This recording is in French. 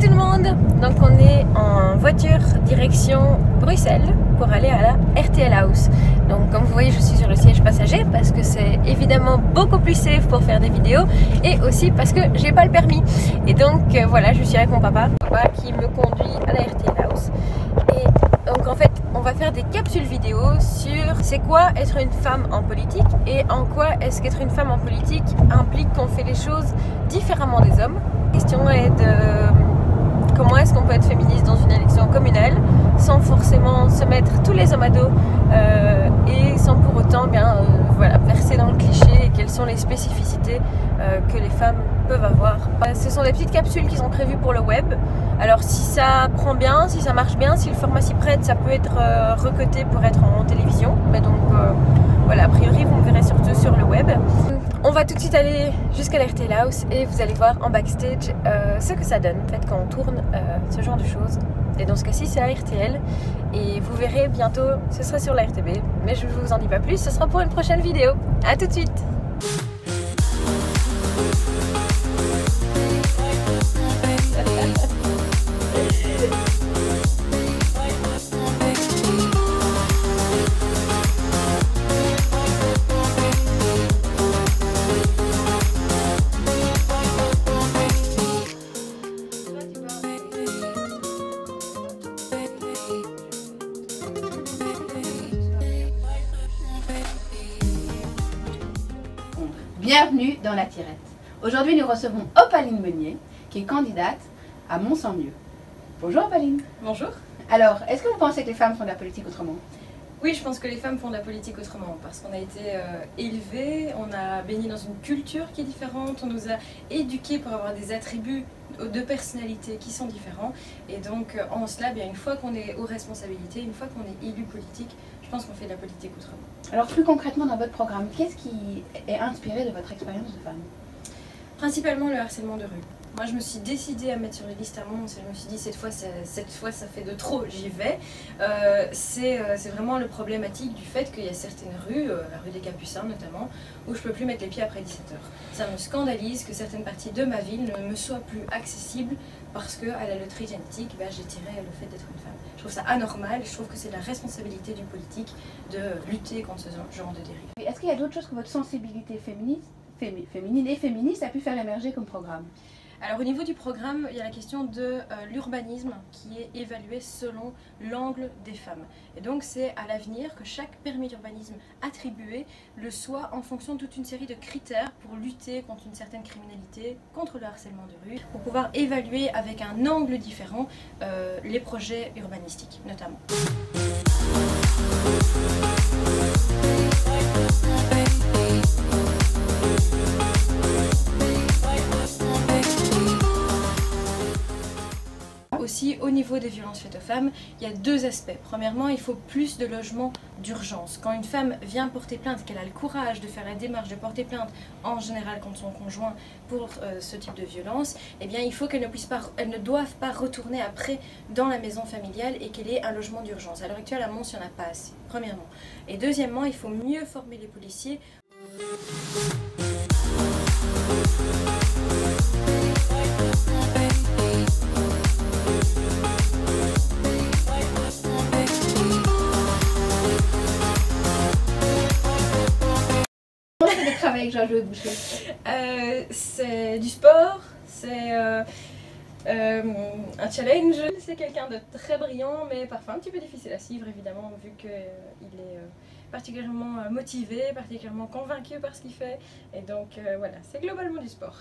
tout le monde. Donc on est en voiture direction Bruxelles pour aller à la RTL House. Donc comme vous voyez, je suis sur le siège passager parce que c'est évidemment beaucoup plus safe pour faire des vidéos et aussi parce que j'ai pas le permis. Et donc voilà, je suis avec mon papa qui me conduit à la RTL House. Et donc en fait, on va faire des capsules vidéo sur c'est quoi être une femme en politique et en quoi est-ce qu'être une femme en politique implique qu'on fait les choses différemment des hommes. La question est de comment est-ce qu'on peut être féministe dans une élection communale sans forcément se mettre tous les hommes à dos et sans pour autant voilà, verser dans le cliché et quelles sont les spécificités que les femmes peuvent avoir. Ce sont des petites capsules qui sont prévues pour le web. Alors si ça prend bien, si ça marche bien, si le format s'y prête, ça peut être recoté pour être en télévision. Mais donc voilà, a priori vous me verrez surtout sur le web. On va tout de suite aller jusqu'à la RTL House et vous allez voir en backstage ce que ça donne en fait, quand on tourne ce genre de choses. Et dans ce cas-ci c'est à RTL et vous verrez bientôt, ce sera sur la RTB, mais je ne vous en dis pas plus, ce sera pour une prochaine vidéo. A tout de suite. Bienvenue dans La Tirette. Aujourd'hui, nous recevons Opaline Meunier, qui est candidate à Mont-Saint-Mieux. Bonjour Opaline. Bonjour. Alors, est-ce que vous pensez que les femmes font de la politique autrement? Oui, je pense que les femmes font de la politique autrement parce qu'on a été élevés, on a baigné dans une culture qui est différente, on nous a éduqués pour avoir des attributs de personnalité qui sont différents et donc en cela, bien, une fois qu'on est aux responsabilités, une fois qu'on est élu politique, je pense qu'on fait de la politique autrement. Alors plus concrètement dans votre programme, qu'est-ce qui est inspiré de votre expérience de femme? Principalement le harcèlement de rue. Moi je me suis décidée à mettre sur les listes à Mons et je me suis dit cette fois ça fait de trop, j'y vais. C'est vraiment le problématique du fait qu'il y a certaines rues, la rue des Capucins notamment, où je ne peux plus mettre les pieds après 17h. Ça me scandalise que certaines parties de ma ville ne me soient plus accessibles parce qu'à la loterie génétique, j'ai tiré le fait d'être une femme. Je trouve ça anormal, je trouve que c'est la responsabilité du politique de lutter contre ce genre de dérive. Est-ce qu'il y a d'autres choses que votre sensibilité féminine et féministe a pu faire émerger comme programme? Alors au niveau du programme, il y a la question de l'urbanisme qui est évalué selon l'angle des femmes. Et donc c'est à l'avenir que chaque permis d'urbanisme attribué le soit en fonction de toute une série de critères pour lutter contre une certaine criminalité, contre le harcèlement de rue, pour pouvoir évaluer avec un angle différent les projets urbanistiques notamment. Aussi, au niveau des violences faites aux femmes, il y a deux aspects. Premièrement, il faut plus de logements d'urgence. Quand une femme vient porter plainte, qu'elle a le courage de faire la démarche de porter plainte, en général contre son conjoint, pour ce type de violence, eh bien, il faut qu'elle ne doive pas retourner après dans la maison familiale et qu'elle ait un logement d'urgence. À l'heure actuelle, à Mons, il n'y en a pas assez, premièrement. Et deuxièmement, il faut mieux former les policiers. Avec Jean-Louis Boucher. C'est du sport, c'est un challenge. C'est quelqu'un de très brillant, mais parfois un petit peu difficile à suivre, évidemment, vu qu'il est particulièrement motivé, particulièrement convaincu par ce qu'il fait. Et donc voilà, c'est globalement du sport.